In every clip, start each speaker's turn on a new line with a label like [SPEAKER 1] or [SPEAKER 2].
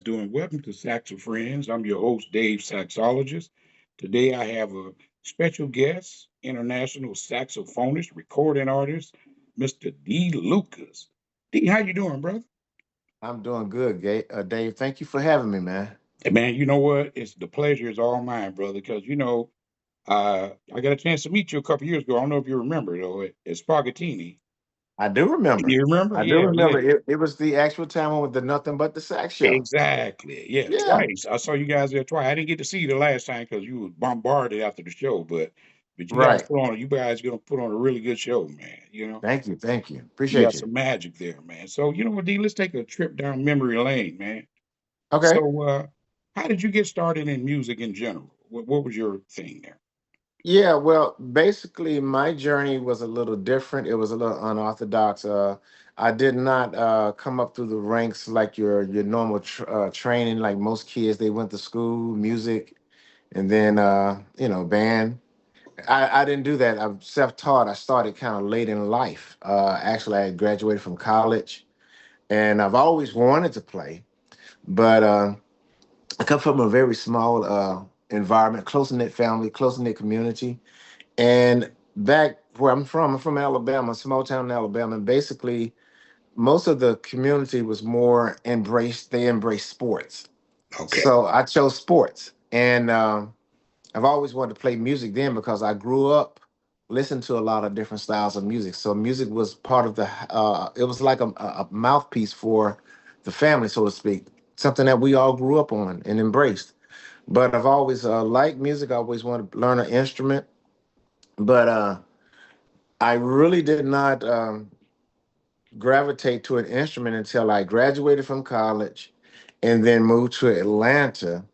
[SPEAKER 1] doing? Welcome to Saxofriends. I'm your host, Dave Saxologist. Today I have a special guest, international saxophonist, recording artist, Mr. Dee Lucas. Dee, how you doing, brother?
[SPEAKER 2] I'm doing good, Dave. Thank you for having me, man.
[SPEAKER 1] Hey, man, you know what? It's the pleasure is all mine, brother, because I got a chance to meet you a couple years ago. I don't know if you remember though, at Spaghettini.
[SPEAKER 2] I do remember.
[SPEAKER 1] You remember?
[SPEAKER 2] I do
[SPEAKER 1] Yeah, yeah.
[SPEAKER 2] remember. It was the actual time with the Nothing But the Sax show.
[SPEAKER 1] Exactly. Yeah,
[SPEAKER 2] Yeah.
[SPEAKER 1] twice. I saw you guys there twice. I didn't get to see you the last time because you was bombarded after the show, but
[SPEAKER 2] Right.
[SPEAKER 1] you guys gonna put on a really good show, man.
[SPEAKER 2] Thank you. Thank you.
[SPEAKER 1] You got
[SPEAKER 2] Appreciate you.
[SPEAKER 1] some magic there, man. So you know what, D, let's take a trip down memory lane, man.
[SPEAKER 2] Okay.
[SPEAKER 1] So how did you get started in music in general? What was your thing there?
[SPEAKER 2] Yeah. Well, basically, my journey was a little different. It was a little unorthodox. I did not come up through the ranks like your normal training. Like most kids, they went to school, music, and then band. I didn't do that. I'm self-taught. I started kind of late in life. Actually, I graduated from college, and I've always wanted to play, but I come from a very small environment, close-knit family, close-knit community. And back where I'm from Alabama, small town in Alabama, and basically most of the community was more embraced. They embraced sports,
[SPEAKER 1] Okay.
[SPEAKER 2] so I chose sports, and I've always wanted to play music then because I grew up listening to a lot of different styles of music. So music was part of it was like a mouthpiece for the family, so to speak, something that we all grew up on and embraced. But I've always liked music. I always wanted to learn an instrument, but I really did not gravitate to an instrument until I graduated from college and then moved to Atlanta,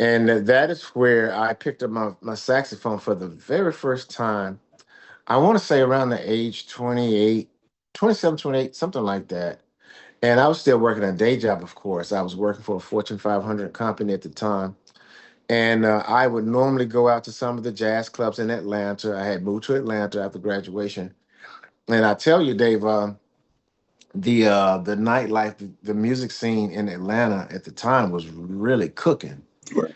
[SPEAKER 2] and that is where I picked up my saxophone for the very first time. I want to say around the age 28, 27, 28, something like that. And I was still working a day job, of course. I was working for a Fortune 500 company at the time. And I would normally go out to some of the jazz clubs in Atlanta. I had moved to Atlanta after graduation. And I tell you, Dave, the nightlife, the music scene in Atlanta at the time was really cooking.
[SPEAKER 1] Right.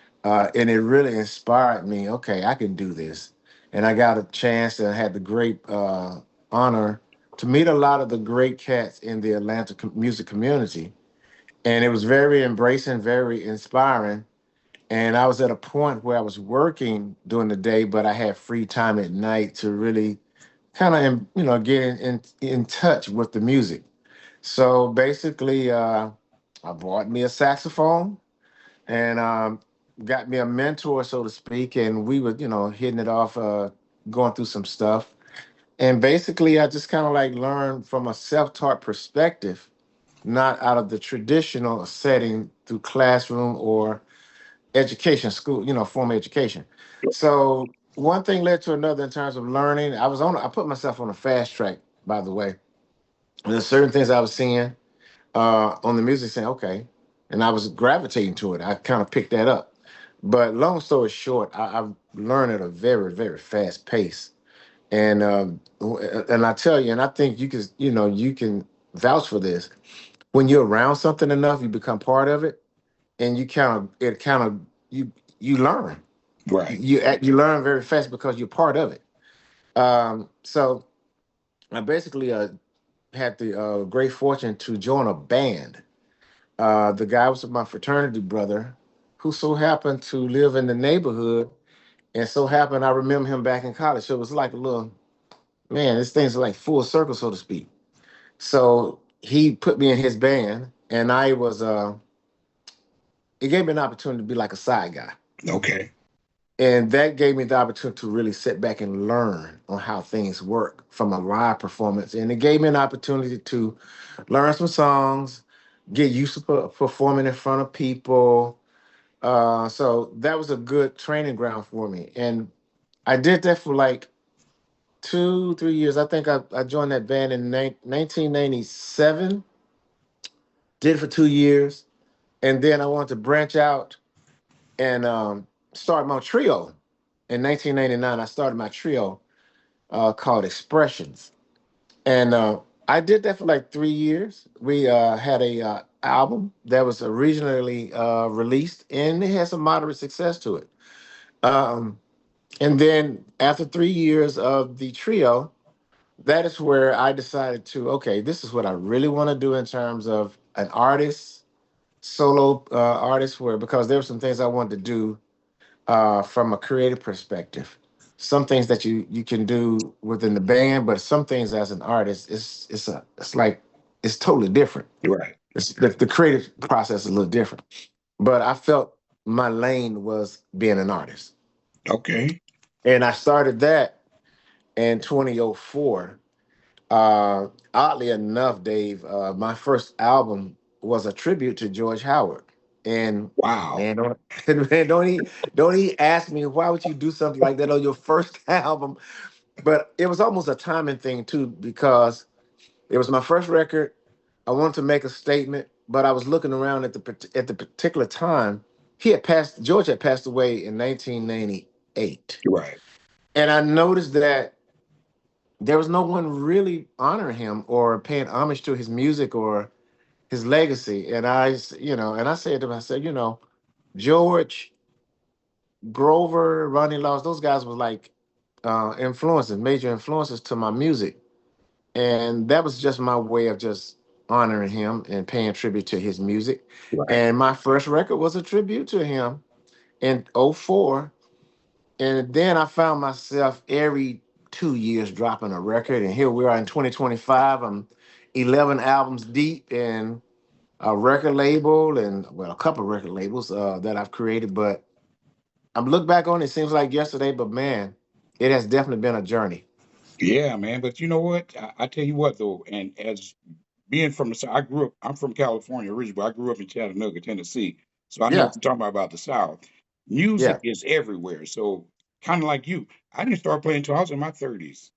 [SPEAKER 2] And it really inspired me. Okay, I can do this, and I got a chance and had the great honor to meet a lot of the great cats in the Atlanta music community, and it was very embracing, very inspiring. And I was at a point where I was working during the day, but I had free time at night to really kind of get in touch with the music. So basically, I bought me a saxophone and got me a mentor, so to speak, and we were, hitting it off, going through some stuff. And basically, I just kind of like learned from a self-taught perspective, not out of the traditional setting through classroom or education, school, formal education. So one thing led to another in terms of learning. I put myself on a fast track, by the way. There's certain things I was seeing on the music saying, okay, and I was gravitating to it. I kind of picked that up. But long story short, I've learned at a very, very fast pace. And I tell you, and I think you can vouch for this. When you're around something enough, you become part of it, and you you learn.
[SPEAKER 1] Right.
[SPEAKER 2] You learn very fast because you're part of it. So I basically had the great fortune to join a band. The guy was my fraternity brother, who so happened to live in the neighborhood, and so happened I remember him back in college. So it was like a little man. This thing's like full circle, so to speak. So he put me in his band, and I was. It gave me an opportunity to be like a side guy,
[SPEAKER 1] Okay.
[SPEAKER 2] and that gave me the opportunity to really sit back and learn on how things work from a live performance, and it gave me an opportunity to learn some songs, get used to performing in front of people. So that was a good training ground for me. And I did that for like 2, 3 years. I think I joined that band in 1997, did it for 2 years. And then I wanted to branch out and start my trio. In 1999, I started my trio called Expressions. And I did that for like 3 years. We had a album that was originally released, and it had some moderate success to it. Um, and then after 3 years of the trio, that is where I decided to, okay, this is what I really want to do in terms of an artist, solo artist, where because there were some things I wanted to do from a creative perspective. Some things that you can do within the band, but some things as an artist, it's like it's totally different.
[SPEAKER 1] Right.
[SPEAKER 2] The creative process is a little different. But I felt my lane was being an artist,
[SPEAKER 1] Okay.
[SPEAKER 2] and I started that in 2004. Oddly enough, Dave, my first album was a tribute to George Howard. And
[SPEAKER 1] Wow.
[SPEAKER 2] man, don't he ask me why would you do something like that on your first album? But it was almost a timing thing too, because it was my first record. I wanted to make a statement, but I was looking around at the particular time. George had passed away in 1998.
[SPEAKER 1] Right.
[SPEAKER 2] And I noticed that there was no one really honoring him or paying homage to his music or his legacy. And and I said to him, I said, George, Grover, Ronnie Laws, those guys were like major influences to my music. And that was just my way of just honoring him and paying tribute to his music.
[SPEAKER 1] Right.
[SPEAKER 2] And my first record was a tribute to him in '04. And then I found myself every 2 years dropping a record. And here we are in 2025. I'm 11 albums deep in a record label and, well, a couple of record labels that I've created. But I'm look back on it, it seems like yesterday, but man, it has definitely been a journey.
[SPEAKER 1] Yeah, man. But you know what? I tell you what though, and as being from the South, I'm from California originally, but I grew up in Chattanooga, Tennessee. So I know
[SPEAKER 2] Yeah,
[SPEAKER 1] what you're talking about the South. Music
[SPEAKER 2] yeah,
[SPEAKER 1] is everywhere. So kind of like you, I didn't start playing until I was in my 30s.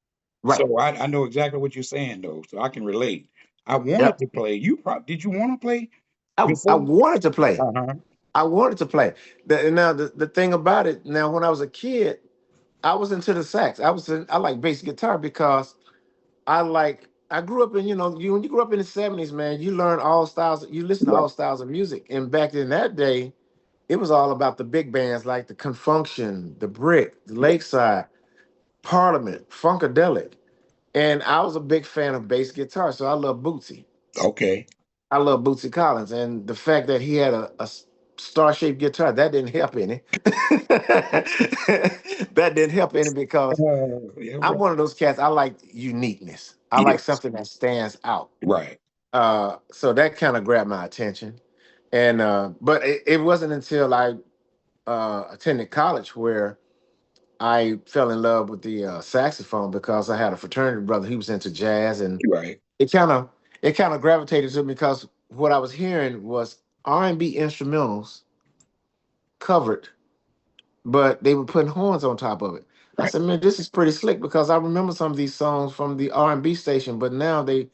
[SPEAKER 2] right.
[SPEAKER 1] So I know exactly what you're saying though. So I can relate. I wanted
[SPEAKER 2] Yep.
[SPEAKER 1] to play. Did you want to play
[SPEAKER 2] I
[SPEAKER 1] before?
[SPEAKER 2] wanted to play.
[SPEAKER 1] Uh-huh.
[SPEAKER 2] I wanted to play. The thing about it, now when I was a kid, I was into the sax. I like bass guitar because I grew up in, when you grew up in the 70s, man, you learn all styles, you listen to
[SPEAKER 1] Right.
[SPEAKER 2] all styles of music. And back in that day, it was all about the big bands like the Confunction, the Brick, the
[SPEAKER 1] Right.
[SPEAKER 2] Lakeside, Parliament, Funkadelic. And I was a big fan of bass guitar, so I love Bootsy.
[SPEAKER 1] Okay.
[SPEAKER 2] I love Bootsy Collins, and the fact that he had a star-shaped guitar that didn't help any. That didn't help any because
[SPEAKER 1] Yeah.
[SPEAKER 2] I'm
[SPEAKER 1] Right.
[SPEAKER 2] one of those cats. I like uniqueness. I like
[SPEAKER 1] Yes.
[SPEAKER 2] something that stands out.
[SPEAKER 1] Right.
[SPEAKER 2] So that kind of grabbed my attention, and but it wasn't until I attended college where I fell in love with the saxophone because I had a fraternity brother. He was into jazz, and
[SPEAKER 1] Right.
[SPEAKER 2] it kind of it kind of gravitated to me because what I was hearing was R&B instrumentals covered, but they were putting horns on top of it. I
[SPEAKER 1] Right.
[SPEAKER 2] said, man, this is pretty slick because I remember some of these songs from the R&B station, but now they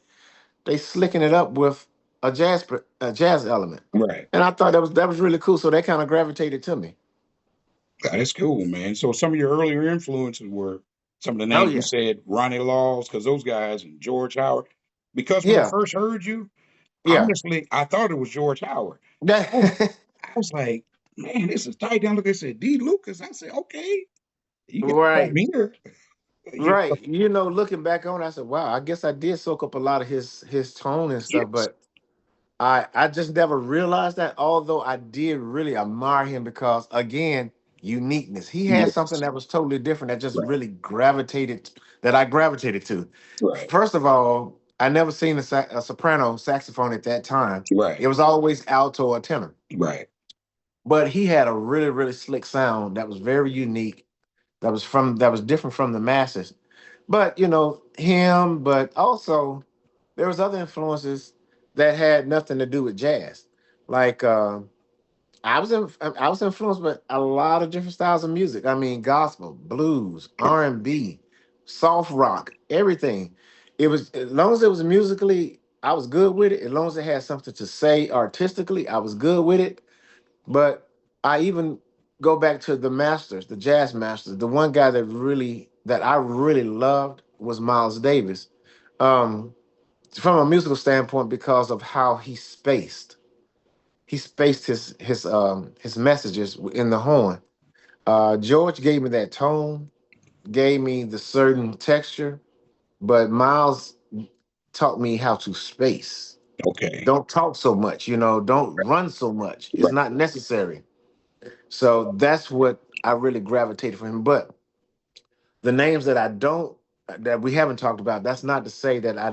[SPEAKER 2] slicking it up with a jazz element,
[SPEAKER 1] Right.
[SPEAKER 2] and I thought that was really cool. So that kind of gravitated to me.
[SPEAKER 1] That is cool, man. So some of your earlier influences were some of the
[SPEAKER 2] Oh
[SPEAKER 1] names you
[SPEAKER 2] yeah,
[SPEAKER 1] said, Ronnie Laws, because those guys and George Howard. Because when I
[SPEAKER 2] yeah,
[SPEAKER 1] first heard you,
[SPEAKER 2] yeah.
[SPEAKER 1] honestly, I thought it was George Howard. I was, I was like, man, this is tight down. Look, they said Dee Lucas. I said, okay, you got
[SPEAKER 2] Right.
[SPEAKER 1] something here. You know,
[SPEAKER 2] Right. Looking back on it, I said, wow, I guess I did soak up a lot of his tone and stuff,
[SPEAKER 1] yes,
[SPEAKER 2] but I just never realized that, although I did really admire him because again, uniqueness. He had something
[SPEAKER 1] yes,
[SPEAKER 2] that was totally different that just
[SPEAKER 1] right,
[SPEAKER 2] really that I gravitated to.
[SPEAKER 1] right,
[SPEAKER 2] First of all, I never seen a soprano saxophone at that time.
[SPEAKER 1] right,
[SPEAKER 2] It was always alto or tenor.
[SPEAKER 1] right,
[SPEAKER 2] But he had a really, really slick sound that was very unique, that was different from the masses. But him, but also there was other influences that had nothing to do with jazz. Like I was influenced by a lot of different styles of music. I mean, gospel, blues, R&B, soft rock, everything. It was, as long as it was musically, I was good with it. As long as it had something to say artistically, I was good with it. But I even go back to the masters, the jazz masters. The one guy that I really loved was Miles Davis. Um, from a musical standpoint because of how he spaced. he spaced his messages in the horn. George gave me that tone, gave me the certain texture, but Miles taught me how to space.
[SPEAKER 1] Okay.
[SPEAKER 2] Don't talk so much, don't run so much. It's
[SPEAKER 1] Right.
[SPEAKER 2] not necessary. So that's what I really gravitated for him. But the names that we haven't talked about, that's not to say that I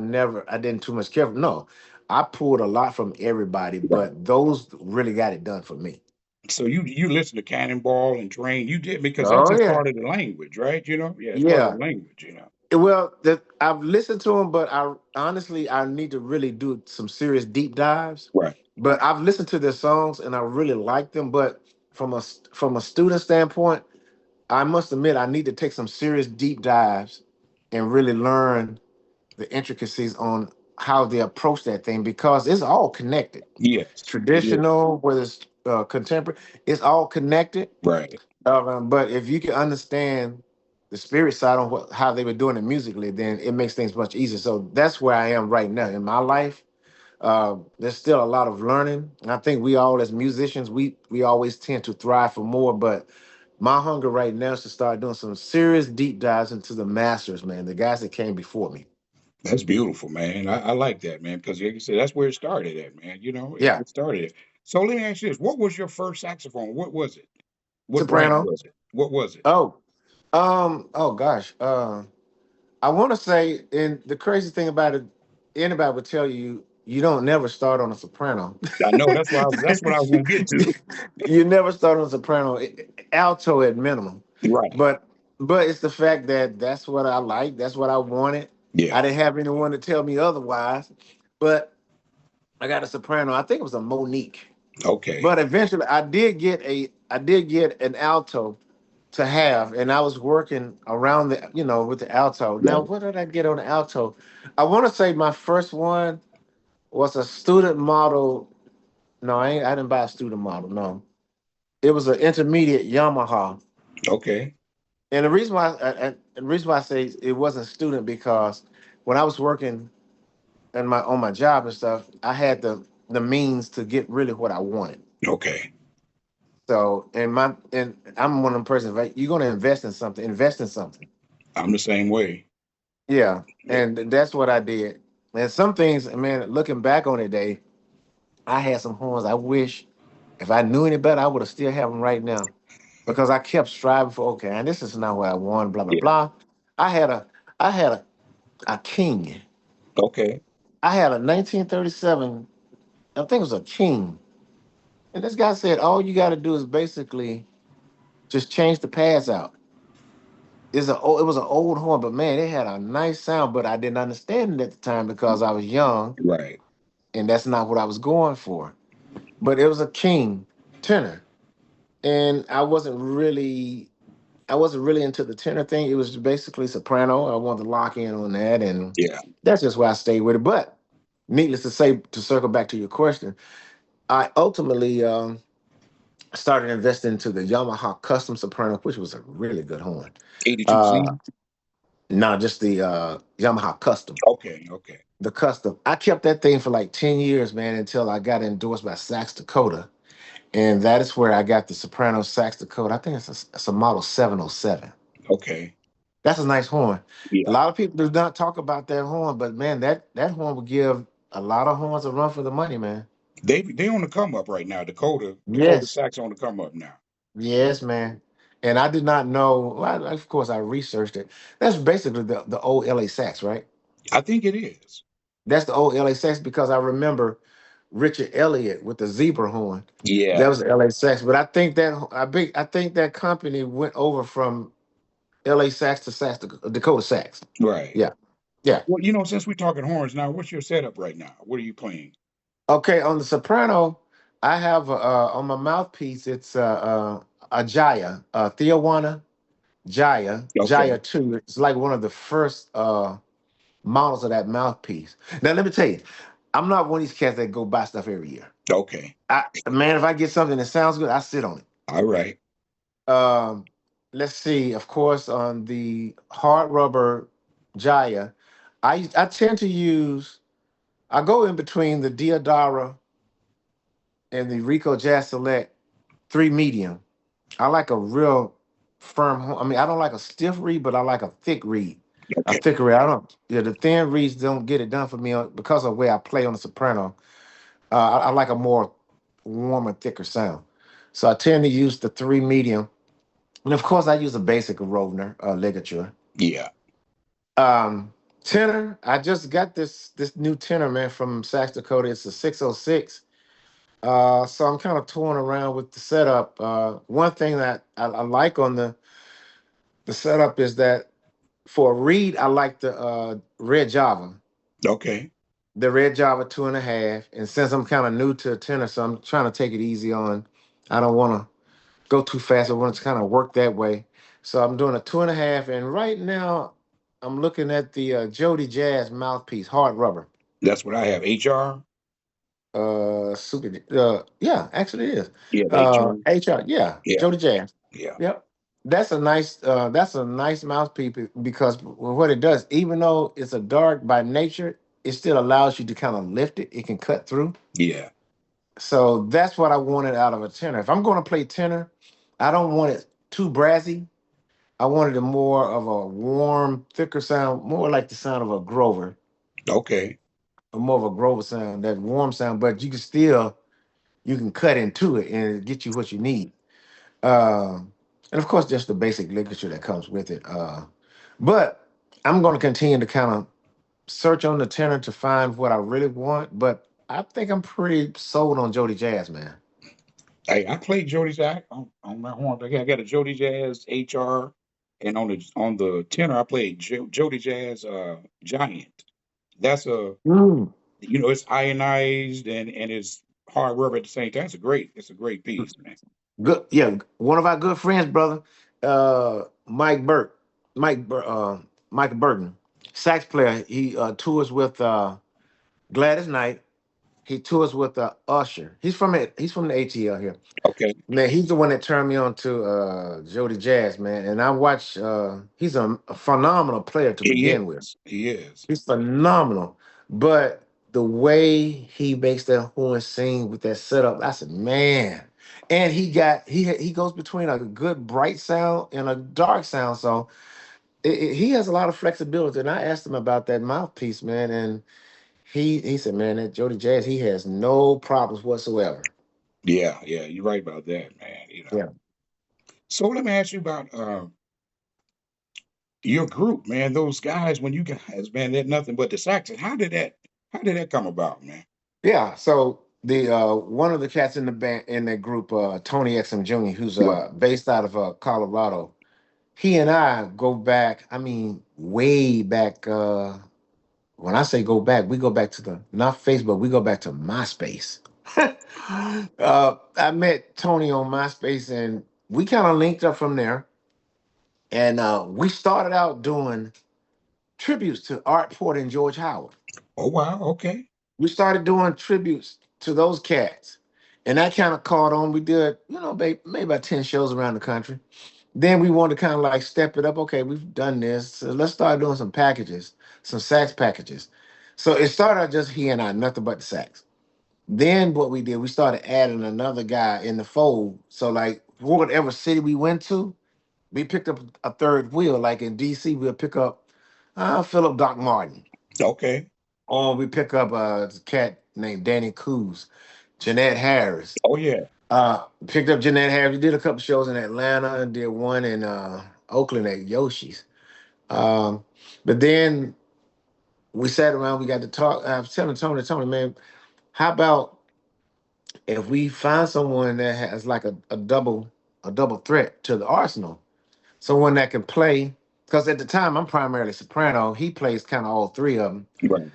[SPEAKER 2] didn't too much care. No, I pulled a lot from everybody,
[SPEAKER 1] Right.
[SPEAKER 2] but those really got it done for me.
[SPEAKER 1] So you listen to Cannonball and Train. You did because that's
[SPEAKER 2] Oh
[SPEAKER 1] just
[SPEAKER 2] yeah.
[SPEAKER 1] part of the language, right? Yeah, it's part of
[SPEAKER 2] Yeah.
[SPEAKER 1] the language.
[SPEAKER 2] Well, I've listened to them, but I honestly I need to really do some serious deep dives.
[SPEAKER 1] Right.
[SPEAKER 2] But I've listened to their songs and I really like them. But from a student standpoint, I must admit I need to take some serious deep dives and really learn the intricacies on how they approach that thing because it's all connected.
[SPEAKER 1] Yes. It is.
[SPEAKER 2] Traditional, whether it's contemporary, it's all connected.
[SPEAKER 1] Right.
[SPEAKER 2] But if you can understand the spirit side on how they were doing it musically, then it makes things much easier. So that's where I am right now in my life. There's still a lot of learning, and I think we all as musicians, we always tend to thrive for more. But my hunger right now is to start doing some serious deep dives into the masters, man, the guys that came before me.
[SPEAKER 1] That's beautiful, man. I like that, man, because like you said, that's where it started at, man.
[SPEAKER 2] Yeah,
[SPEAKER 1] It started. So let me ask you this: what was your first saxophone? What was it? What brand
[SPEAKER 2] soprano.
[SPEAKER 1] was it? What was it?
[SPEAKER 2] Oh, oh gosh. I want to say, and the crazy thing about it, anybody would tell you, you don't never start on a soprano.
[SPEAKER 1] I know that's what I was gonna get to.
[SPEAKER 2] You never start on soprano, alto at minimum.
[SPEAKER 1] Right.
[SPEAKER 2] But it's the fact that that's what I like. That's what I wanted.
[SPEAKER 1] Yeah.
[SPEAKER 2] I didn't have anyone to tell me otherwise. But I got a soprano. I think it was a Monique.
[SPEAKER 1] Okay.
[SPEAKER 2] But eventually, I did get an alto to have, and I was working around with the alto. Now,
[SPEAKER 1] Right.
[SPEAKER 2] what did I get on the alto? I want to say my first one was a student model. No, I didn't buy a student model. No, it was an intermediate Yamaha.
[SPEAKER 1] Okay.
[SPEAKER 2] And the reason why I say it wasn't student because when I was working on my job and stuff, I had the means to get really what I wanted.
[SPEAKER 1] Okay.
[SPEAKER 2] So, and I'm one of them persons, right? You're gonna invest in something.
[SPEAKER 1] I'm the same way.
[SPEAKER 2] Yeah,
[SPEAKER 1] Yeah.
[SPEAKER 2] and that's what I did. And some things, man, looking back on it, Dave, I had some horns. I wish if I knew any better, I would have still have them right now, because I kept striving for. Okay, and this is not what I want. Blah blah
[SPEAKER 1] Yeah.
[SPEAKER 2] blah. I had a, I had a king.
[SPEAKER 1] Okay.
[SPEAKER 2] I had a 1937. I think it was a king. And this guy said, all you got to do is basically just change the pads out. It was an old horn, but man, it had a nice sound. But I didn't understand it at the time because I was young,
[SPEAKER 1] Right.
[SPEAKER 2] and that's not what I was going for. But it was a king tenor, and I wasn't really into the tenor thing. It was basically soprano. I wanted to lock in on that, and
[SPEAKER 1] Yeah.
[SPEAKER 2] that's just why I stayed with it. But needless to say, to circle back to your question, I ultimately started investing into the Yamaha Custom Soprano, which was a really good horn.
[SPEAKER 1] 82C.
[SPEAKER 2] Uh, Not just the Yamaha Custom,
[SPEAKER 1] Okay. Okay.
[SPEAKER 2] the Custom. I kept that thing for like 10 years, man, until I got endorsed by Sax Dakota. And that is where I got the Soprano Sax Dakota. I think it's a model 707.
[SPEAKER 1] Okay.
[SPEAKER 2] That's a nice horn. A
[SPEAKER 1] Yeah.
[SPEAKER 2] lot of people do not talk about that horn, but man, that horn would give a lot of horns a run for the money, man.
[SPEAKER 1] They on the come up right now. Dakota
[SPEAKER 2] Yes.
[SPEAKER 1] Sax on the come up now.
[SPEAKER 2] Yes, man. And I did not know. Well, of course, I researched it. That's basically the old LA Sax, right?
[SPEAKER 1] I think it is.
[SPEAKER 2] That's the old LA Sax because I remember Richard Elliott with the zebra horn. That
[SPEAKER 1] Yeah.
[SPEAKER 2] was LA Sax. But I think that company went over from LA Sax to Dakota Sax.
[SPEAKER 1] Right.
[SPEAKER 2] Yeah, yeah.
[SPEAKER 1] Well, since we're talking horns now, what's your setup right now? What are you playing?
[SPEAKER 2] Okay, on the soprano, I have on my mouthpiece. It's a Jaya, Tijuana Jaya
[SPEAKER 1] Okay.
[SPEAKER 2] 2. It's like one of the first models of that mouthpiece. Now, let me tell you, I'm not one of these cats that go buy stuff every year.
[SPEAKER 1] Okay.
[SPEAKER 2] Man, if I get something that sounds good, I sit on it.
[SPEAKER 1] All right.
[SPEAKER 2] Um, let's see. Of course, on the hard rubber Jaya, I tend to use. I go in between the Diodara and the Rico Jazz Select 3 medium. I like a real firm. I mean, I don't like a stiff reed, but I like a thick reed. A
[SPEAKER 1] Okay.
[SPEAKER 2] thicker reed. I don't. Yeah, the thin reeds don't get it done for me because of the way I play on the soprano. I like a more warmer, thicker sound. So I tend to use the 3 medium, and of course I use a basic Rovner ligature.
[SPEAKER 1] Yeah.
[SPEAKER 2] Um, Tenor. I just got this new tenor, man, from Sax Dakota. It's a 606. So I'm kind of touring around with the setup. One thing that I like on the setup is that for a reed, I like the red Java,
[SPEAKER 1] Okay.
[SPEAKER 2] the red Java 2.5. And since I'm kind of new to tenor, so I'm trying to take it easy on. I don't want to go too fast. I want to kind of work that way. So I'm doing a 2.5. And right now, I'm looking at the Jody Jazz mouthpiece, hard rubber.
[SPEAKER 1] That's what I have. HR.
[SPEAKER 2] Super. Yeah, actually it is.
[SPEAKER 1] Yeah, the HR.
[SPEAKER 2] HR. Yeah,
[SPEAKER 1] Yeah.
[SPEAKER 2] Jody Jazz.
[SPEAKER 1] Yeah.
[SPEAKER 2] Yep. That's a nice mouthpiece because what it does, even though it's a dark by nature, it still allows you to kind of lift it. It can cut through.
[SPEAKER 1] Yeah.
[SPEAKER 2] So that's what I wanted out of a tenor. If I'm going to play tenor, I don't want it too brassy. I wanted a more of a warm, thicker sound, more like the sound of a Grover,
[SPEAKER 1] Okay.
[SPEAKER 2] more of a Grover sound, that warm sound. But you can cut into it and get you what you need. And of course, just the basic literature that comes with it. But I'm going to continue to kind of search on the tenor to find what I really want. But I think I'm pretty sold on Jody Jazz, man.
[SPEAKER 1] Hey, I played Jody Jazz on my horn. I got a Jody Jazz HR, and on the tenor, I played Jody Jazz Giant. That's a
[SPEAKER 2] Mm.
[SPEAKER 1] it's ionized and it's hard rubber at the same time. It's a great piece, man.
[SPEAKER 2] Good, yeah. One of our good friends, brother, Mike Burt, Mike Burton, sax player. He tours with Gladys Knight. He tours with Usher. He's from the ATL here.
[SPEAKER 1] Okay.
[SPEAKER 2] Man, he's the one that turned me on to Jody Jazz, man. And I watch he's a phenomenal player to
[SPEAKER 1] He
[SPEAKER 2] begin with.
[SPEAKER 1] is. He is.
[SPEAKER 2] He's phenomenal. But the way he makes that horn sing with that setup, I said, man. And he goes between a good bright sound and a dark sound. So he has a lot of flexibility. And I asked him about that mouthpiece, man, and he said, man, that Jody Jazz, he has no problems whatsoever.
[SPEAKER 1] Yeah, yeah, you're right about that, man.
[SPEAKER 2] Yeah.
[SPEAKER 1] So let me ask you about your group, man. Those guys, when you guys, man, they're nothing but the Saxons. How did that come about, man?
[SPEAKER 2] Yeah, so the one of the cats in the band in that group, Tony Exum Jr., who's
[SPEAKER 1] Right.
[SPEAKER 2] based out of Colorado, he and I go back. I mean, way back. When I say go back, we go back to the not Facebook. We go back to MySpace. I met Tony on MySpace, and we kind of linked up from there. And we started out doing tributes to Art Porter and George Howard.
[SPEAKER 1] Oh wow, okay.
[SPEAKER 2] We started doing tributes to those cats, and that kind of caught on. We did, maybe about 10 shows around the country. Then we wanted to kind of like step it up. Okay, we've done this, so let's start doing some packages, some sax packages. So it started out just he and I, nothing but the sax. Then what we did, we started adding another guy in the fold. So like whatever city we went to, we picked up a third wheel. Like in DC, we'll pick up Philip Doc Martin.
[SPEAKER 1] Okay.
[SPEAKER 2] Or we pick up a cat named Danny Coos, Jeanette Harris.
[SPEAKER 1] Oh yeah.
[SPEAKER 2] Picked up Jeanette Harris. We did a couple shows in Atlanta and did one in Oakland at Yoshi's. Um, but then we sat around, we got to talk. I was telling Tony, man, how about if we find someone that has like a double threat to the arsenal? Someone that can play, because at the time I'm primarily soprano. He plays kind of all three of them.
[SPEAKER 1] Right.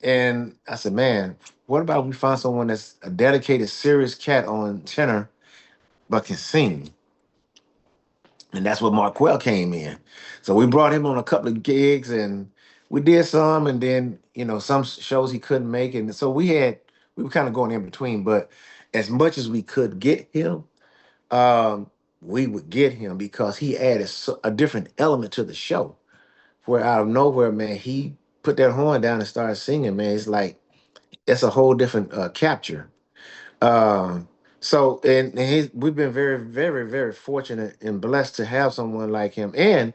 [SPEAKER 2] And I said, man, what about we find someone that's a dedicated, serious cat on tenor, but can sing? And that's what Marquell came in. So we brought him on a couple of gigs and we did some, and then, some shows he couldn't make. And so we were kind of going in between, but as much as we could get him, um, we would get him because he added a different element to the show. Where out of nowhere, man, he put that horn down and started singing, man. It's like, it's a whole different capture. Um, so we've been very, very, very fortunate and blessed to have someone like him, and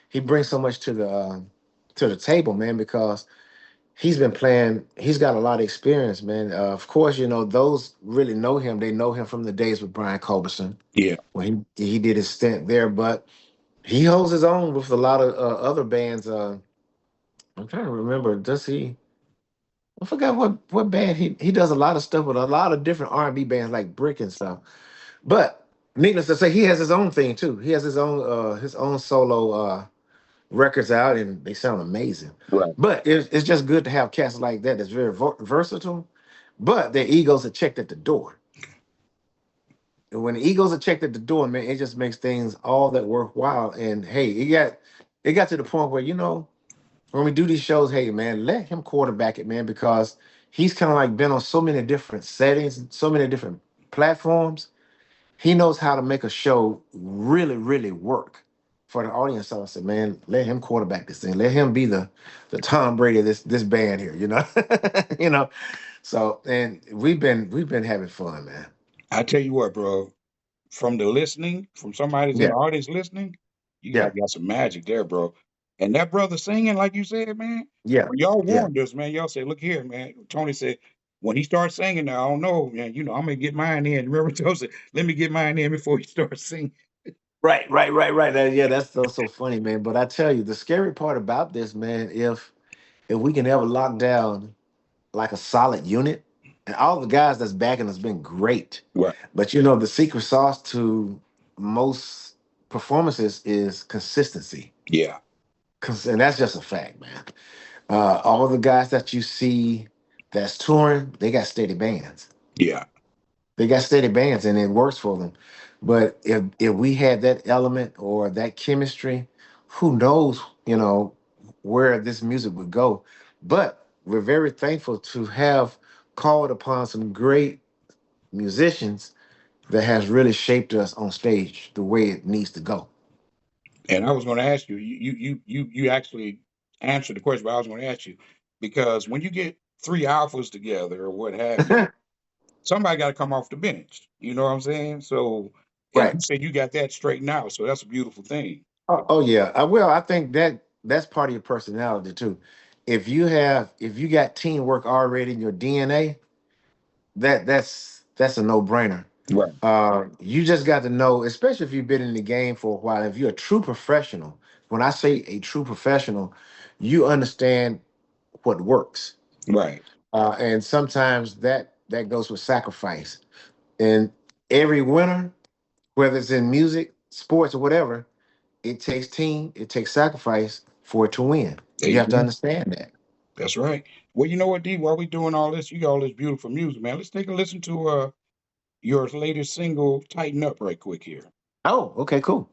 [SPEAKER 2] he brings so much to the table, man, because he's been playing. He's got a lot of experience, man. Of course, you know those really know him. They know him from the days with Brian Culberson
[SPEAKER 1] Yeah,
[SPEAKER 2] when he did his stint there, but he holds his own with a lot of other bands. I'm trying to remember. Does he? I forgot what band he does a lot of stuff with a lot of different R&B bands like Brick and stuff. But needless to say, he has his own thing too. He has his own solo records out, and they sound amazing.
[SPEAKER 1] right.
[SPEAKER 2] But it's just good to have cats like that that's very versatile. But their egos are checked at the door. And when the egos are checked at the door, man, it just makes things all that worthwhile. And hey, it got to the point where when we do these shows, hey man, let him quarterback it, man, because he's kind of like been on so many different settings, so many different platforms. He knows how to make a show really, really work for the audience. So I said, man, let him quarterback this thing. Let him be the Tom Brady of this band here, you know. So and we've been having fun, man.
[SPEAKER 1] I tell you what, bro. From the listening, from somebody's in the
[SPEAKER 2] Yeah,
[SPEAKER 1] audience listening, you guys
[SPEAKER 2] yeah,
[SPEAKER 1] got some magic there, bro. And that brother singing, like you said, man,
[SPEAKER 2] yeah,
[SPEAKER 1] when y'all
[SPEAKER 2] yeah.
[SPEAKER 1] warned us, man, y'all said, look here, man. Tony said, when he starts singing, now I don't know, man, I'm gonna get mine in. Remember, Tony said, let me get mine in before he starts singing.
[SPEAKER 2] Right, right, right, right. Yeah, that's so funny, man. But I tell you, the scary part about this, man, if we can ever lock down like a solid unit, and all the guys that's backing us been great.
[SPEAKER 1] Right.
[SPEAKER 2] But the secret sauce to most performances is consistency.
[SPEAKER 1] Yeah.
[SPEAKER 2] And that's just a fact, man. All the guys that you see that's touring, they got steady bands.
[SPEAKER 1] Yeah.
[SPEAKER 2] They got steady bands and it works for them. But if we had that element or that chemistry, who knows, where this music would go. But we're very thankful to have called upon some great musicians that has really shaped us on stage the way it needs to go.
[SPEAKER 1] And I was gonna ask you, you actually answered the question, but I was gonna ask you, because when you get three alphas together or what have you, somebody got to come off the bench. You know what I'm saying? So, and
[SPEAKER 2] Right.
[SPEAKER 1] you said you got that straightened out. So that's a beautiful thing.
[SPEAKER 2] Oh yeah. Well, I think that's part of your personality too. If you got teamwork already in your DNA, that's a no-brainer.
[SPEAKER 1] Right.
[SPEAKER 2] You just got to know, especially if you've been in the game for a while, if you're a true professional. When I say a true professional, you understand what works.
[SPEAKER 1] Right.
[SPEAKER 2] And sometimes that goes with sacrifice. And every winner, whether it's in music, sports, or whatever, it takes team, it takes sacrifice for it to win. You have to
[SPEAKER 1] Amen.
[SPEAKER 2] understand that.
[SPEAKER 1] That's right. Well, you know what, D? While we doing all this, you got all this beautiful music, man. Let's take a listen to your latest single, "Tighten Up," right quick here.
[SPEAKER 2] Oh, okay, cool.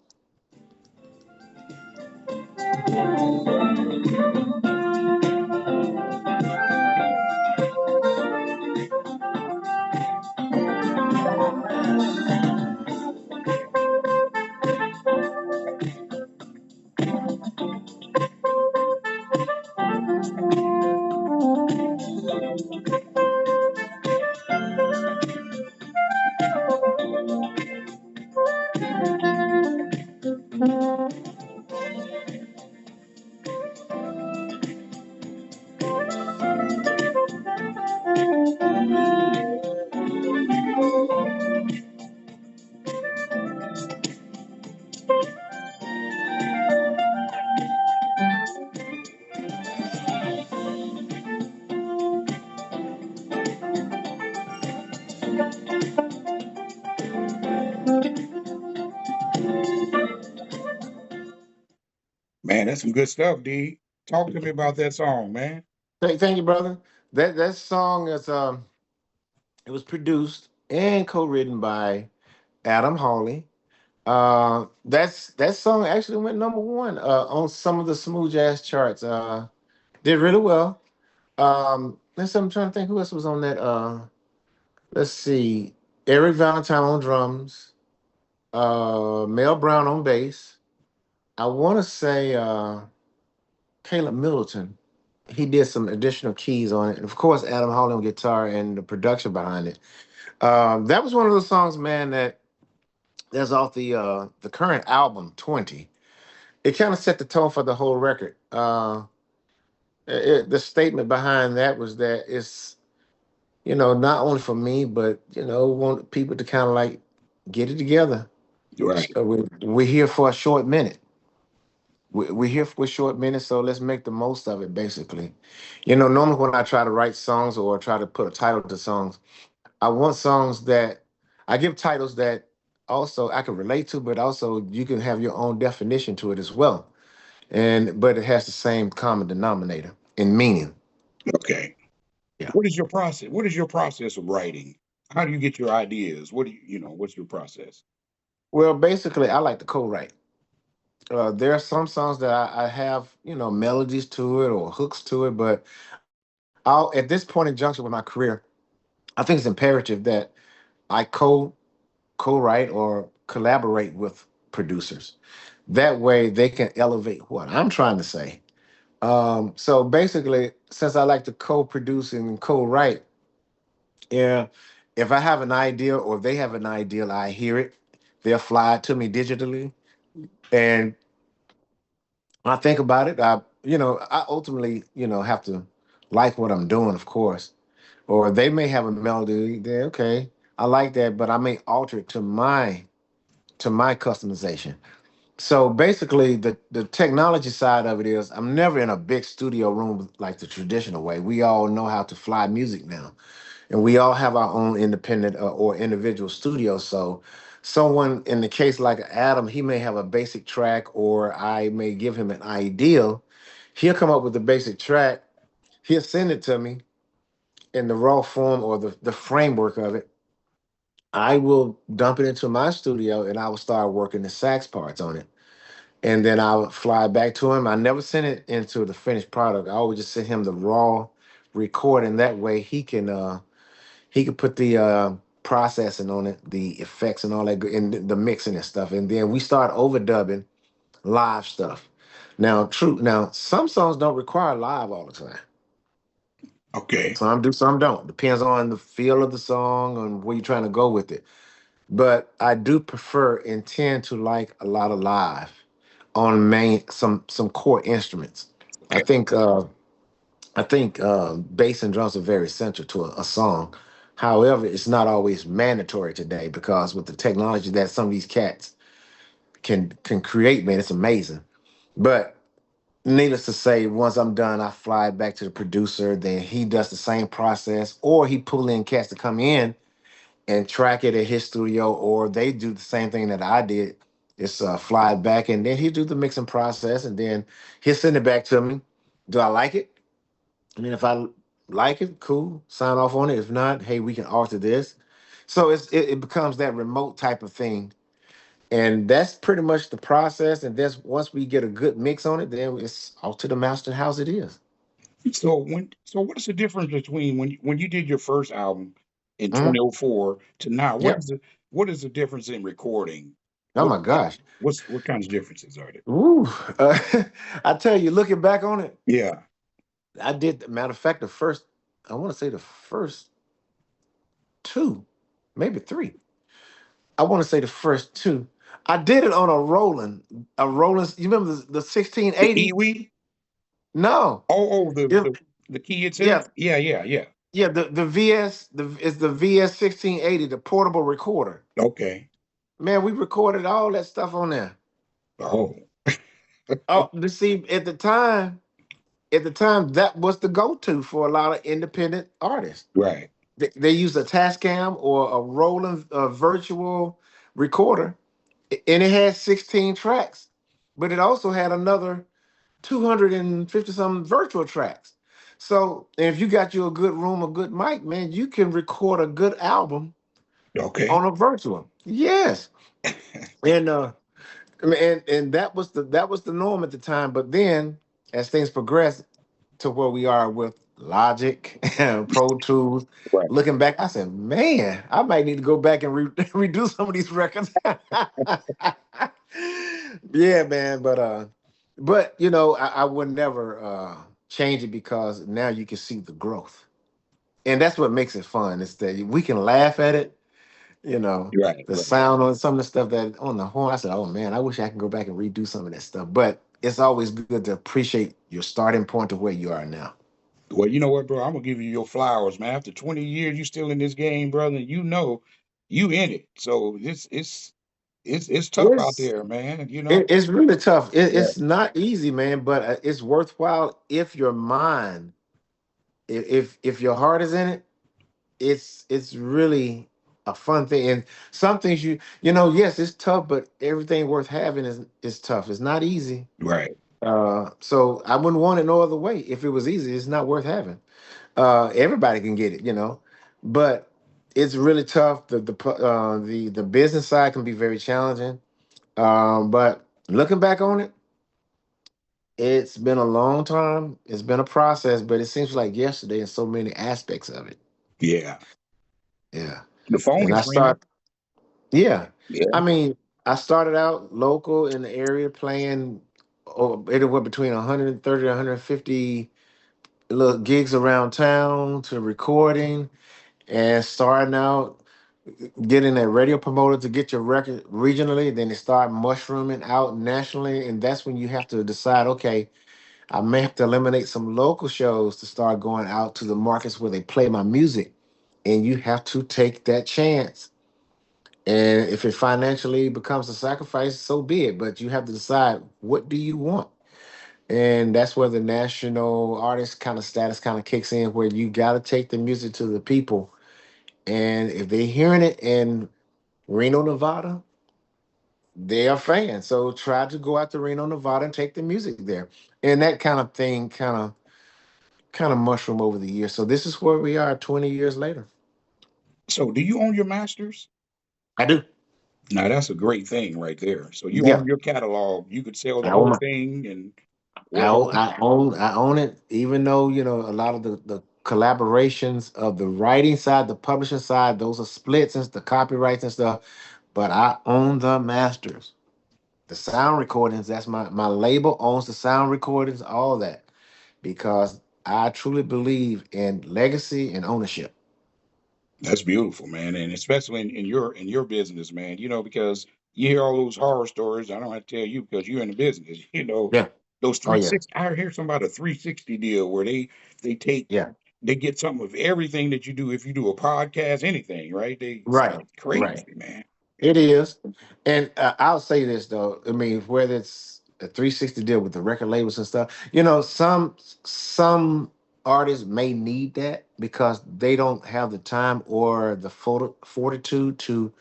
[SPEAKER 1] Man, that's some good stuff, D. Talk to me about that song, man.
[SPEAKER 2] Thank you, brother. That song is it was produced and co-written by Adam Hawley. That song actually went number one on some of the smooth jazz charts. Did really well. I'm trying to think who else was on that. Let's see, Eric Valentine on drums, Mel Brown on bass. I want to say Caleb Middleton. He did some additional keys on it, and of course Adam Hawley on guitar and the production behind it. That was one of those songs, man, that's off the current album 20. It kind of set the tone for the whole record. The statement behind that was that it's, not only for me, but want people to kind of like get it together.
[SPEAKER 1] Right.
[SPEAKER 2] We're here for a short minute. We're here for a short minute, so let's make the most of it. Basically, normally when I try to write songs or try to put a title to songs, I want songs that I give titles that also I can relate to, but also you can have your own definition to it as well. But it has the same common denominator in meaning.
[SPEAKER 1] Okay.
[SPEAKER 2] Yeah.
[SPEAKER 1] What is your process? What is your process of writing? How do you get your ideas? What do what's your process?
[SPEAKER 2] Well, basically, I like to co-write. There are some songs that I have, melodies to it or hooks to it, but I'll at this point in junction with my career, I think it's imperative that I co-write or collaborate with producers. That way, they can elevate what I'm trying to say. So basically, since I like to co-produce and co-write, yeah, if I have an idea or they have an idea, I hear it. They'll fly it to me digitally, and I think about it. I ultimately, have to like what I'm doing, of course. Or they may have a melody. They okay, I like that, but I may alter it to my customization. So basically, the technology side of it is I'm never in a big studio room like the traditional way. We all know how to fly music now, and we all have our own independent or individual studios. So someone in the case like Adam, he may have a basic track, or I may give him an ideal. He'll come up with the basic track. He'll send it to me in the raw form or the framework of it. I will dump it into my studio and I will start working the sax parts on it. And then I would fly back to him. I never send it into the finished product. I always just send him the raw recording. That way he can put the processing on it, the effects and all that, and the mixing and stuff. And then we start overdubbing live stuff. Now, true. Now, some songs don't require live all the time.
[SPEAKER 1] Okay.
[SPEAKER 2] Some do, some don't. Depends on the feel of the song and where you're trying to go with it. But I do prefer and tend to like a lot of live on main some core instruments. I
[SPEAKER 1] Okay.
[SPEAKER 2] think bass and drums are very essential to a song. However, it's not always mandatory today because with the technology that some of these cats can create, man, it's amazing. But needless to say, once I'm done, I fly it back to the producer. Then he does the same process, or he pull in cats to come in and track it at his studio, or they do the same thing that I did. It's fly it back, and then he do the mixing process, and then he'll send it back to me. Do I like it? I mean, if I like it, cool, sign off on it. If not, hey, we can alter this. So it becomes that remote type of thing, and that's pretty much the process. And that's once we get a good mix on it, then it's off to the master house. It is.
[SPEAKER 1] So what is the difference between when you did your first album in
[SPEAKER 2] Mhm.
[SPEAKER 1] 2004 to now?
[SPEAKER 2] Yep.
[SPEAKER 1] What is the difference in recording?
[SPEAKER 2] Oh
[SPEAKER 1] What
[SPEAKER 2] my gosh.
[SPEAKER 1] what kinds of differences are there?
[SPEAKER 2] Ooh. Uh, I tell you, looking back on it,
[SPEAKER 1] Yeah.
[SPEAKER 2] I did. Matter of fact, I want to say the first two, maybe three. I want to say the first two. I did it on a rolling. You remember the
[SPEAKER 1] The
[SPEAKER 2] 1680?
[SPEAKER 1] Iwi?
[SPEAKER 2] No.
[SPEAKER 1] The
[SPEAKER 2] It-
[SPEAKER 1] the key itself?
[SPEAKER 2] yeah,
[SPEAKER 1] Yeah, yeah, yeah.
[SPEAKER 2] yeah. The VS is the VS 1680, the portable recorder.
[SPEAKER 1] Okay.
[SPEAKER 2] Man, we recorded all that stuff on there.
[SPEAKER 1] Oh,
[SPEAKER 2] Oh, to see at the time that was the go-to for a lot of independent artists.
[SPEAKER 1] right.
[SPEAKER 2] They use a Tascam or a rolling virtual recorder, and it had 16 tracks, but it also had another 250 some virtual tracks. So if you got you a good room, a good mic, man, you can record a good album
[SPEAKER 1] Okay.
[SPEAKER 2] on a virtual. Yes, and I mean, and that was the norm at the time. But then as things progressed to where we are with Logic and Pro Tools.
[SPEAKER 1] Right.
[SPEAKER 2] Looking back, I said, man, I might need to go back and redo some of these records. Yeah, man, but I would never change it because now you can see the growth. And that's what makes it fun. Is that we can laugh at it, you know,
[SPEAKER 1] Right,
[SPEAKER 2] the
[SPEAKER 1] right.
[SPEAKER 2] sound on some of the stuff that on the horn. I said, oh man, I wish I can go back and redo some of that stuff. But it's always good to appreciate your starting point to where you are now.
[SPEAKER 1] Well, you know what, bro? I'm gonna give you your flowers, man. After 20 years, you still in this game, brother. You know, you in it. So it's tough out
[SPEAKER 2] It's
[SPEAKER 1] there, man. You know.
[SPEAKER 2] it's really tough.
[SPEAKER 1] Yeah.
[SPEAKER 2] It's not easy, man, but it's worthwhile if your mind, if your heart is in it. It's really a fun thing. And some things yes, it's tough, but everything worth having is tough. It's not easy.
[SPEAKER 1] Right.
[SPEAKER 2] So I wouldn't want it no other way. If it was easy, it's not worth having. Everybody can get it. But it's really tough. The business side can be very challenging. But looking back on it, it's been a long time. It's been a process, but it seems like yesterday in so many aspects of it.
[SPEAKER 1] Yeah.
[SPEAKER 2] Yeah.
[SPEAKER 1] The phone
[SPEAKER 2] And
[SPEAKER 1] is
[SPEAKER 2] I
[SPEAKER 1] ringing.
[SPEAKER 2] start, yeah.
[SPEAKER 1] Yeah.
[SPEAKER 2] I mean, I started out local in the area playing anywhere between 130 to 150 little gigs around town to recording and starting out getting a radio promoter to get your record regionally. Then it started mushrooming out nationally. And that's when you have to decide, okay, I may have to eliminate some local shows to start going out to the markets where they play my music. And you have to take that chance. And if it financially becomes a sacrifice, so be it. But you have to decide, what do you want? And that's where the national artist kind of status kind of kicks in, where you got to take the music to the people. And if they're hearing it in Reno, Nevada, they are fans. So try to go out to Reno, Nevada and take the music there. And that kind of thing kind of mushroom over the years. So this is where we are 20 years later.
[SPEAKER 1] So do you own your masters?
[SPEAKER 2] I do.
[SPEAKER 1] Now that's a great thing right there. So you
[SPEAKER 2] Yeah.
[SPEAKER 1] own your catalog. You could sell the
[SPEAKER 2] I own
[SPEAKER 1] whole
[SPEAKER 2] my
[SPEAKER 1] thing and
[SPEAKER 2] I own,
[SPEAKER 1] whatever.
[SPEAKER 2] I own it, even though, a lot of the collaborations of the writing side, the publishing side, those are splits and the copyrights and stuff. But I own the masters. The sound recordings, that's my label owns the sound recordings, all that. Because I truly believe in legacy and ownership.
[SPEAKER 1] That's beautiful, man, and especially in your business, man. You know, because you hear all those horror stories. I don't have to tell you because you're in the business. You know,
[SPEAKER 2] Yeah.
[SPEAKER 1] those
[SPEAKER 2] Oh yeah.
[SPEAKER 1] 360. I hear something about a 360 deal where they take
[SPEAKER 2] Yeah.
[SPEAKER 1] they get something of everything that you do. If you do a podcast, anything, right? It's
[SPEAKER 2] Right. Right.
[SPEAKER 1] crazy, man.
[SPEAKER 2] It is. And I'll say this though. I mean, whether it's a 360 deal with the record labels and stuff, some artists may need that because they don't have the time or the fortitude to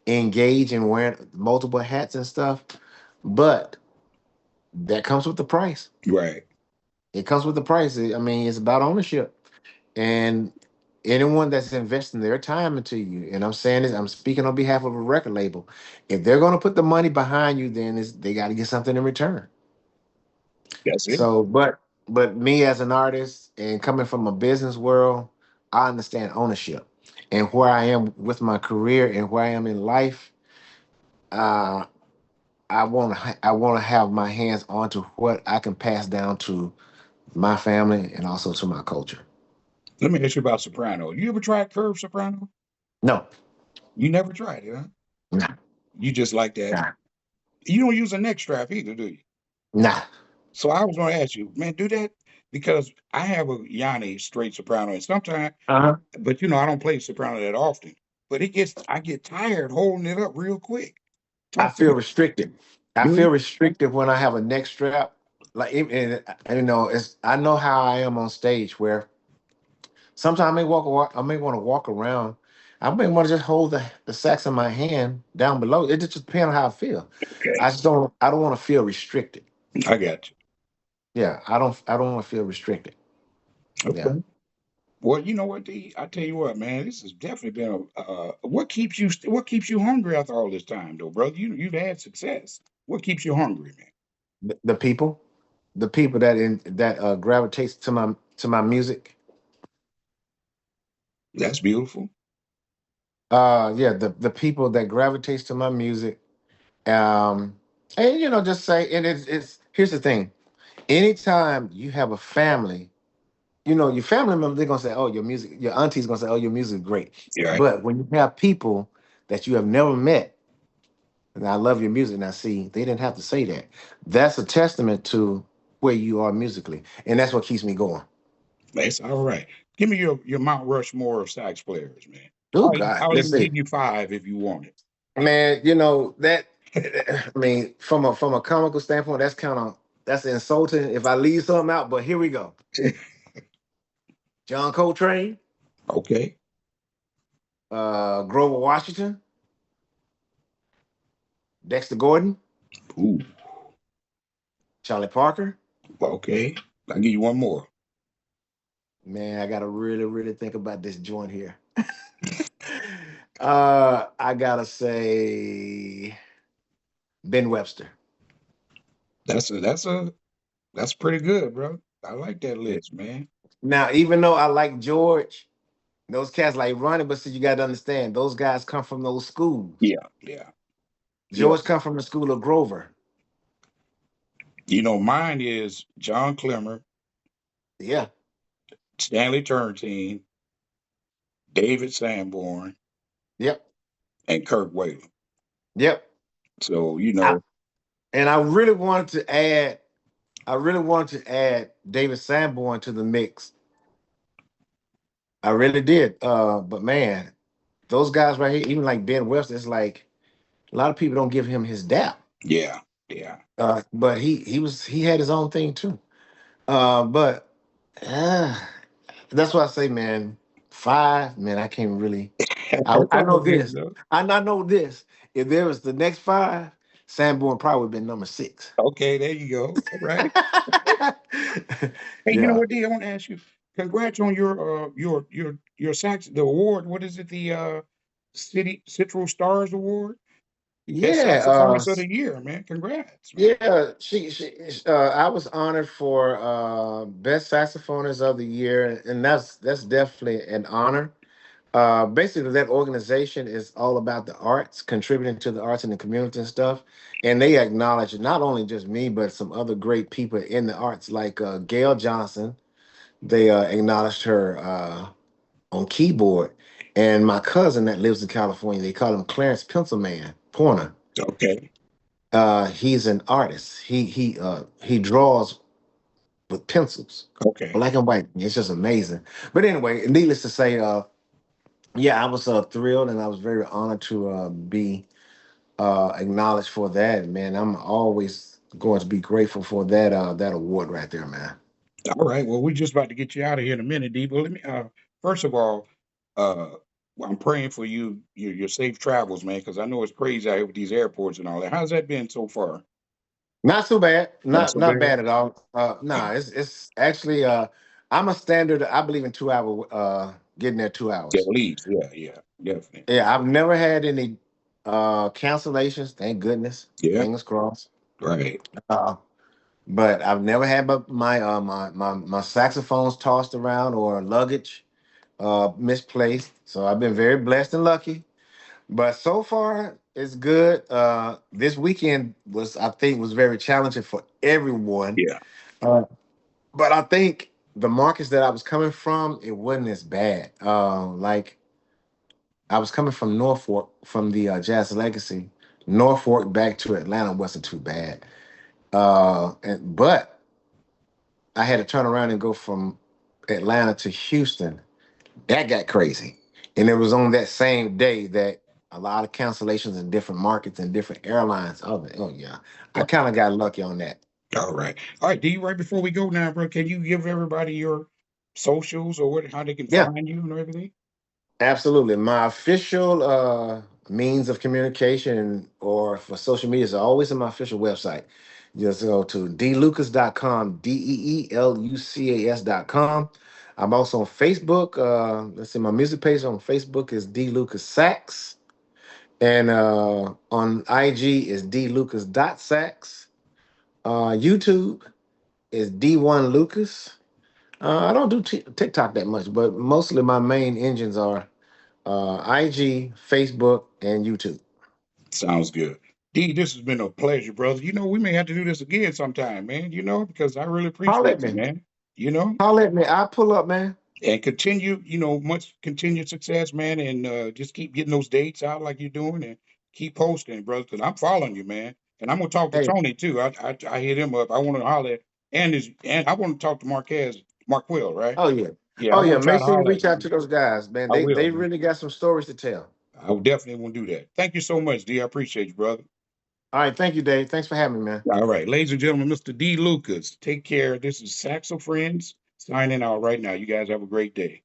[SPEAKER 2] engage in wearing multiple hats and stuff. But that comes with the price.
[SPEAKER 1] Right.
[SPEAKER 2] It comes with the price. I mean, it's about ownership. And anyone that's investing their time into you, and I'm saying this, I'm speaking on behalf of a record label. If they're going to put the money behind you, then they got to get something in return.
[SPEAKER 1] That's it.
[SPEAKER 2] So, but me as an artist and coming from a business world, I understand ownership and where I am with my career and where I am in life. Uh, I want to have my hands onto what I can pass down to my family and also to my culture.
[SPEAKER 1] Let me ask you about soprano. You ever tried curved soprano?
[SPEAKER 2] No,
[SPEAKER 1] You never tried it, huh?
[SPEAKER 2] nah,
[SPEAKER 1] You just like that.
[SPEAKER 2] nah,
[SPEAKER 1] You don't use a neck strap either, do you?
[SPEAKER 2] nah.
[SPEAKER 1] So I was going to ask you, man, do that because I have a Yanni straight soprano, and sometimes,
[SPEAKER 2] Uh-huh.
[SPEAKER 1] but I don't play soprano that often. But I get tired holding it up real quick.
[SPEAKER 2] I
[SPEAKER 1] Talk to
[SPEAKER 2] feel
[SPEAKER 1] me.
[SPEAKER 2] restricted. I
[SPEAKER 1] Do
[SPEAKER 2] feel
[SPEAKER 1] you?
[SPEAKER 2] restricted when I have a neck strap. Like, and, it's I know how I am on stage where sometimes I may want to walk around. I may want to just hold the sax in my hand down below. It just depends on how I feel.
[SPEAKER 1] Okay,
[SPEAKER 2] I don't want to feel restricted.
[SPEAKER 1] I got
[SPEAKER 2] Yeah, I don't want to feel restricted.
[SPEAKER 1] you.
[SPEAKER 2] Yeah.
[SPEAKER 1] Okay. Well, you know what, D? I tell you what, man, this has definitely been a. What keeps you hungry after all this time, though, brother? You've had success. What keeps you hungry, man?
[SPEAKER 2] The people that gravitates to my music.
[SPEAKER 1] That's beautiful.
[SPEAKER 2] Yeah, the people that gravitates to my music. Um, and just say, and it's here's the thing. Anytime you have a family your family members, they're gonna say, "Oh, your music." Your auntie's gonna say, "Oh, your music is great."
[SPEAKER 1] Yeah,
[SPEAKER 2] But when you have people that you have never met, and I love your music, now see, they didn't have to say that. That's a testament to where you are musically, and that's what keeps me going.
[SPEAKER 1] that's all right. Give me your Mount Rushmore of sax players, man.
[SPEAKER 2] Oh God,
[SPEAKER 1] I'll
[SPEAKER 2] let's
[SPEAKER 1] even
[SPEAKER 2] see,
[SPEAKER 1] give you five if you want
[SPEAKER 2] man. That. I mean, from a comical standpoint, that's insulting if I leave something out. But here we go.
[SPEAKER 1] it.
[SPEAKER 2] John Coltrane,
[SPEAKER 1] Okay.
[SPEAKER 2] Grover Washington, Dexter Gordon,
[SPEAKER 1] Ooh.
[SPEAKER 2] Charlie Parker.
[SPEAKER 1] Okay. I'll give you one more.
[SPEAKER 2] Man, I gotta really, really think about this joint here. I gotta say Ben Webster.
[SPEAKER 1] That's pretty good, bro. I like that list, man.
[SPEAKER 2] Now, even though I like George, those cats like Ronnie, but see, you gotta understand, those guys come from those schools.
[SPEAKER 1] Yeah, yeah, yeah.
[SPEAKER 2] George come from the school of Grover.
[SPEAKER 1] Mine is John Clemmer,
[SPEAKER 2] Yeah.
[SPEAKER 1] Stanley Turrentine, David Sanborn,
[SPEAKER 2] Yep.
[SPEAKER 1] and Kirk Whalum.
[SPEAKER 2] Yep.
[SPEAKER 1] So,
[SPEAKER 2] I, and I really wanted to add David Sanborn to the mix. I really did. But man, those guys right here, even like Ben Webster, it's like a lot of people don't give him his dap.
[SPEAKER 1] yeah, yeah.
[SPEAKER 2] But he had his own thing too. But uh, that's why I say, man, five, man, I can't really. I,
[SPEAKER 1] That's
[SPEAKER 2] I know
[SPEAKER 1] all good,
[SPEAKER 2] this.
[SPEAKER 1] though.
[SPEAKER 2] I know this. If there was the next five, Sanborn probably would have been number six.
[SPEAKER 1] Okay, there you go. All right. Hey, you know
[SPEAKER 2] Yeah.
[SPEAKER 1] what, D? I want to ask you. Congrats on your sax the award. What is it? The City Citro Stars Award, Best
[SPEAKER 2] Yeah.
[SPEAKER 1] Saxophonist of the Year, man. Congrats, man.
[SPEAKER 2] Yeah, I was honored for best saxophonist of the year, and that's definitely an honor. Basically, that organization is all about the arts, contributing to the arts in the community and stuff. And they acknowledge not only just me, but some other great people in the arts, like Gail Johnson. They acknowledged her on keyboard, and my cousin that lives in California. They call him Clarence Pencilman Porter.
[SPEAKER 1] Okay,
[SPEAKER 2] He's an artist. He draws with pencils,
[SPEAKER 1] okay.
[SPEAKER 2] black and white. It's just amazing. But anyway, needless to say, yeah, I was thrilled and I was very honored to be acknowledged for that. Man, I'm always going to be grateful for that award right there, man.
[SPEAKER 1] All right. Well, we're just about to get you out of here in a minute, D. But let me first of all, uh I'm praying for your safe travels, man, because I know it's crazy out here with these airports and all that. How's that been so far?
[SPEAKER 2] Not too bad.
[SPEAKER 1] Not
[SPEAKER 2] Not
[SPEAKER 1] so
[SPEAKER 2] not
[SPEAKER 1] bad.
[SPEAKER 2] bad at all. Nah, it's actually I'm a standard. I believe in 2 hour getting there two
[SPEAKER 1] At
[SPEAKER 2] hours.
[SPEAKER 1] least, yeah, yeah, definitely.
[SPEAKER 2] Yeah, I've never had any cancellations. Thank goodness.
[SPEAKER 1] Yeah,
[SPEAKER 2] Fingers crossed.
[SPEAKER 1] right.
[SPEAKER 2] Uh, but I've never had my saxophones tossed around or luggage misplaced. So I've been very blessed and lucky. But so far it's good. This weekend I think was very challenging for everyone.
[SPEAKER 1] Yeah,
[SPEAKER 2] Uh, but I think the markets that I was coming from, it wasn't as bad. Like I was coming from Norfolk from the Jazz Legacy. Norfolk back to Atlanta wasn't too bad. But I had to turn around and go from Atlanta to Houston. That got crazy. And it was on that same day that a lot of cancellations in different markets and different airlines. Oh yeah. I kind of got lucky on that.
[SPEAKER 1] all right. All right, D, right before we go now, bro, can you give everybody your socials or how they can
[SPEAKER 2] Yeah,
[SPEAKER 1] find you and everything?
[SPEAKER 2] absolutely. My official means of communication or for social media is always on my official website. Just go to deelucas.com, deelucas.com. I'm also on Facebook. Let's see, my music page on Facebook is D Lucas Sax. And on IG is dlucas.sax. YouTube is D1 Lucas. I don't do TikTok that much, but mostly my main engines are IG, Facebook, and YouTube.
[SPEAKER 1] Sounds good. D, this has been a pleasure, brother. We may have to do this again sometime, man, because I really
[SPEAKER 2] Holler
[SPEAKER 1] appreciate
[SPEAKER 2] at
[SPEAKER 1] you,
[SPEAKER 2] me.
[SPEAKER 1] man. you know,
[SPEAKER 2] Holler at me. I'll pull up, man.
[SPEAKER 1] and continue, much continued success, man, and just keep getting those dates out like you're doing, and keep posting, brother. Because I'm following you, man, and I'm gonna talk to
[SPEAKER 2] Hey,
[SPEAKER 1] Tony too. I hit him up. I want to holler at, and I want to talk to Marquez, Marquil, right?
[SPEAKER 2] oh yeah.
[SPEAKER 1] Yeah, I
[SPEAKER 2] Oh yeah.
[SPEAKER 1] want to try
[SPEAKER 2] Make
[SPEAKER 1] to
[SPEAKER 2] sure you
[SPEAKER 1] holler at
[SPEAKER 2] reach out
[SPEAKER 1] him.
[SPEAKER 2] to those guys, man.
[SPEAKER 1] I will,
[SPEAKER 2] They
[SPEAKER 1] man.
[SPEAKER 2] really got some stories to tell.
[SPEAKER 1] I will definitely want to do that. Thank you so much, D. I appreciate you, brother.
[SPEAKER 2] All right, thank you, Dave. Thanks for having me, man.
[SPEAKER 1] All right, ladies and gentlemen, Mr. D. Lucas, take care. This is Saxo Friends signing out right now. You guys have a great day.